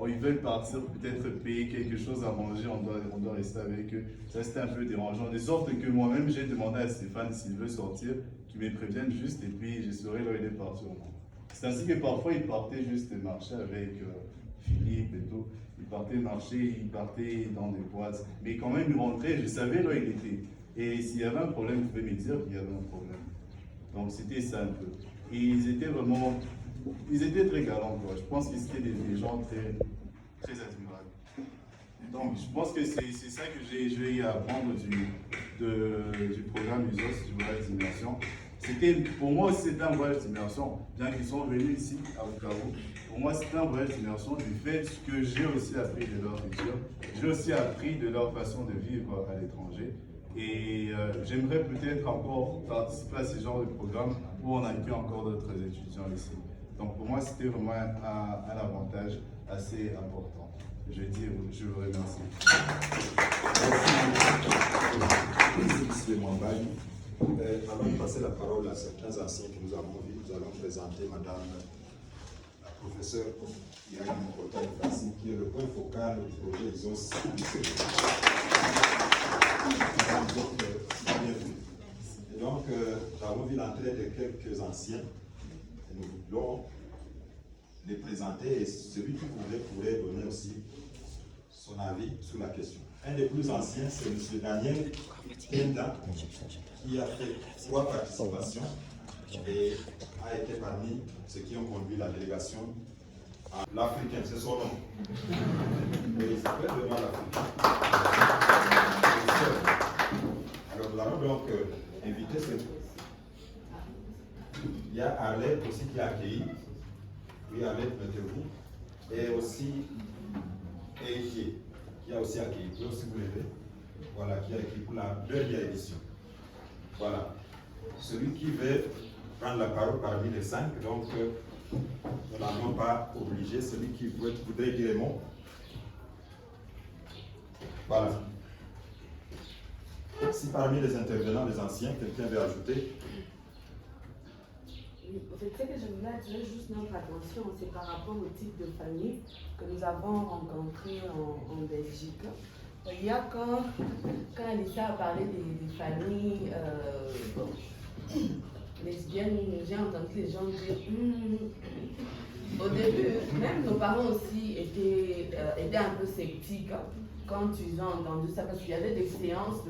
Ils veulent partir, peut-être payer quelque chose à manger, on doit rester avec eux. Ça, c'était un peu dérangeant. De sorte que moi-même, j'ai demandé à Stéphane s'il veut sortir, qu'il me prévienne juste, et puis je saurai là où il est parti au moins. C'est ainsi que parfois, il partait juste marcher avec Philippe et tout. Il partait marcher, il partait dans des boîtes. Mais quand même, il rentrait, je savais là où il était. Et s'il y avait un problème, il pouvait me dire qu'il y avait un problème. Donc, c'était ça un peu. Et ils étaient très galants, quoi. Je pense qu'ils étaient des gens très admirables. Donc, je pense que c'est ça que j'ai eu à apprendre du programme USOS, du voyage d'immersion. Pour moi aussi, c'était un voyage d'immersion. Bien qu'ils sont venus ici, à Bukavu, pour moi, c'était un voyage d'immersion du fait que j'ai aussi appris de leur culture. J'ai aussi appris de leur façon de vivre à l'étranger. Et j'aimerais peut-être encore participer à ce genre de programme où on accueille encore d'autres étudiants ici. Donc pour moi, c'était vraiment un avantage assez important. Je vous remercie. Merci, M. Mwambayi. Allons passer la parole à certains anciens que nous avons vus. Nous allons présenter Madame la professeure Yann Mokota-Fassi, qui est le point focal du projet ISOS. Et donc, nous avons vu l'entrée de quelques anciens. Et nous voulons les présenter et celui qui pourrait donner aussi son avis sur la question. Un des plus anciens, c'est M. Daniel Kenda, qui a fait 3 participations et a été parmi ceux qui ont conduit la délégation à l'Africain, c'est son nom. Mais il s'appelle vraiment l'Africain. Alors nous allons donc inviter il y a Arlette aussi qui a accueilli. Oui, Arlette, mettez-vous. Et aussi Eiki, qui a aussi accueilli. Vous pouvez aussi vous lever. Voilà, qui a accueilli pour la 2e édition. Voilà. Celui qui veut prendre la parole parmi les 5, donc nous n'allons pas obligé. Celui qui voudrait dire les mots. Voilà. Si parmi les intervenants, les anciens, quelqu'un veut ajouter. En fait, ce que je voulais attirer juste notre attention, c'est par rapport au type de famille que nous avons rencontré en Belgique. Il y a quand Alissa a parlé des familles lesbiennes, j'ai entendu les gens dire au début, même nos parents aussi étaient un peu sceptiques quand ils ont entendu ça, parce qu'il y avait des séances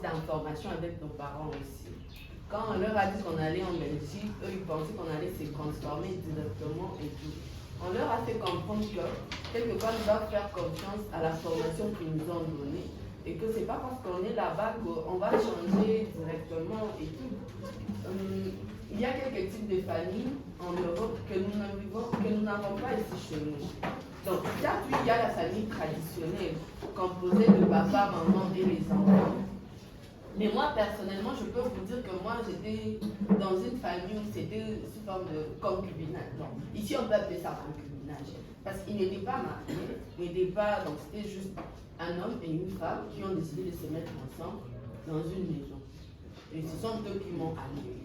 d'information avec nos parents aussi. Quand on leur a dit qu'on allait en Belgique, eux ils pensaient qu'on allait se transformer directement et tout. On leur a fait comprendre que quelque part ils doivent faire confiance à la formation qu'ils nous ont donnée et que c'est pas parce qu'on est là-bas qu'on va changer directement et tout. Il y a quelques types de familles en Europe que nous n'avons pas ici chez nous. Donc, là, il y a la famille traditionnelle composée de papa, maman et les enfants. Mais moi, personnellement, je peux vous dire que moi, j'étais dans une famille où c'était sous forme de concubinage. Donc, ici, on peut appeler ça concubinage. Parce qu'ils n'étaient pas mariés, donc c'était juste un homme et une femme qui ont décidé de se mettre ensemble dans une maison. Et ce sont eux qui m'ont amené.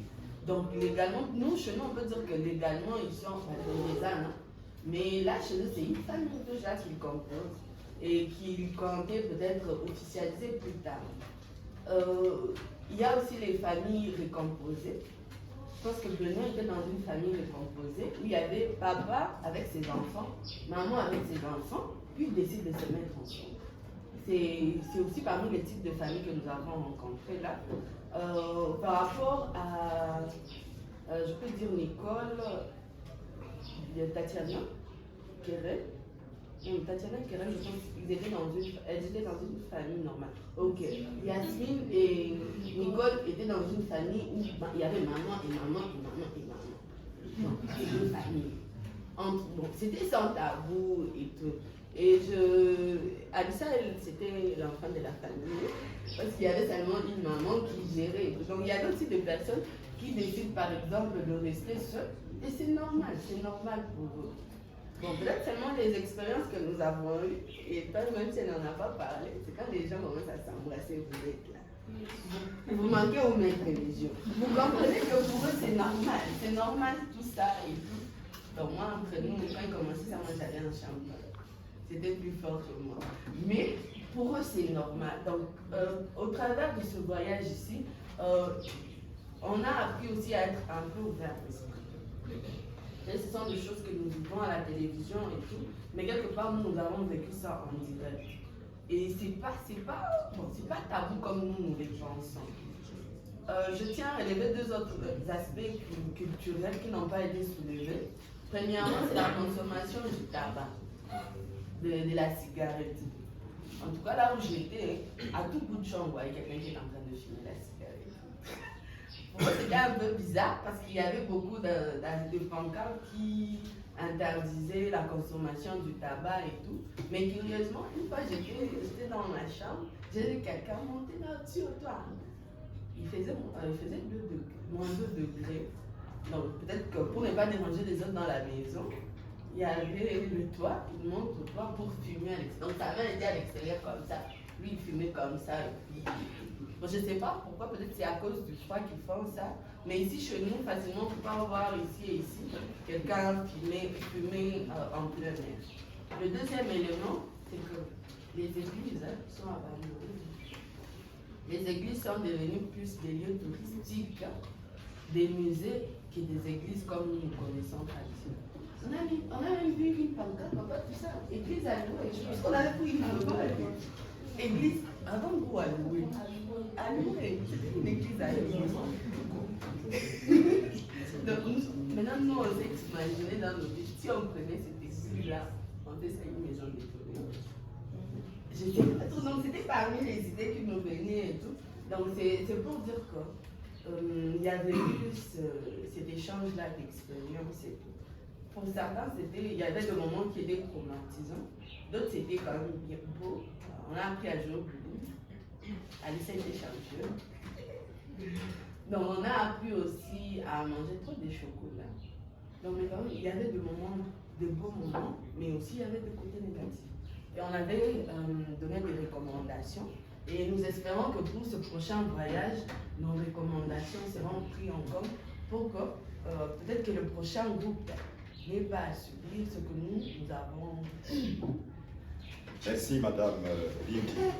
Donc, légalement, nous, chez nous, on peut dire que légalement, ils sont des ânes. Mais là, chez nous, c'est une famille déjà qui compose et qui comptait peut-être officialiser plus tard. Il y a aussi les familles récomposées. Je pense que Benoît était dans une famille récomposée où il y avait papa avec ses enfants, maman avec ses enfants, puis ils décident de se mettre ensemble. C'est aussi parmi les types de familles que nous avons rencontrés là. Par rapport à, je peux dire Nicole, Tatiana Kéré. Tatiana Kéré, je pense qu'ils étaient dans une famille normale. Ok. Yasmine et Nicole étaient dans une famille où il y avait maman et maman et maman et maman. Donc, c'est une famille. Bon, c'était sans tabou et tout. Et Alissa, c'était l'enfant de la famille, parce qu'il y avait seulement une maman qui gérait. Donc il y a d'autres types de personnes qui décident par exemple de rester seules, et c'est normal pour eux. Bon, peut-être seulement les expériences que nous avons eues, et pas même si elle n'en a pas parlé, c'est quand les gens commencent à s'embrasser, vous êtes là. Vous manquez au maître religieux. Vous comprenez que pour eux c'est normal tout ça et tout. Donc moi, entre nous, quand ils commençaient ça, moi j'allais en chambre. C'était plus fort que moi. Mais pour eux, c'est normal. Donc, au travers de ce voyage ici, on a appris aussi à être un peu ouvert d'esprit. Et ce sont des choses que nous vivons à la télévision et tout, mais quelque part, nous avons vécu ça en direct. Et c'est pas tabou comme nous le pensons. Je tiens à relever 2 autres aspects culturels qui n'ont pas été soulevés. Premièrement, c'est la consommation du tabac. De la cigarette. En tout cas, là où j'étais, à tout bout de champ, on voyait quelqu'un qui était en train de fumer la cigarette. Pour moi, c'était un peu bizarre parce qu'il y avait beaucoup de pancartes qui interdisaient la consommation du tabac et tout. Mais curieusement, une fois, j'étais dans ma chambre, j'ai vu quelqu'un monter là-dessus au toit. Il faisait moins 2 degrés. Donc, peut-être que pour ne pas déranger les autres dans la maison, il y avait le toit, il monte au toit pour fumer à l'extérieur. Donc sa main était à l'extérieur comme ça. Lui, il fumait comme ça. Et puis... Bon, je ne sais pas pourquoi, peut-être c'est à cause du froid qu'ils font ça. Mais ici, chez nous, facilement, on peut pas voir ici et ici quelqu'un fumer en plein air. Le deuxième élément, c'est que les églises sont abandonnées. Les églises sont devenues plus des lieux touristiques, des musées, que des églises comme nous connaissons traditionnellement. On a même vu une pancarte, on va tout ça. Église à louer. Je pense qu'on avait pris une pancarte. Église, avant vous à louer. À louer. C'était une église à louer. Donc maintenant, nous, on s'est imaginé dans nos vies. Si on prenait cette église-là, on faisait une maison décorée. Je sais pas trop. Donc c'était parmi les idées qui nous venaient et tout. Donc c'est pour dire qu'il y avait eu cet échange-là d'expérience et tout. Pour certains, il y avait des moments qui étaient traumatisants, d'autres c'était quand même bien beau. On a appris à jouer au bowling. Alice était championne. Donc on a appris aussi à manger trop de chocolat. Donc maintenant, il y avait des moments, de beaux moments, mais aussi il y avait des côtés négatifs. Et on avait donné des recommandations. Et nous espérons que pour ce prochain voyage, nos recommandations seront prises en compte pour que peut-être que le prochain groupe n'ait pas à subir ce que nous avons. Merci Madame Lindy.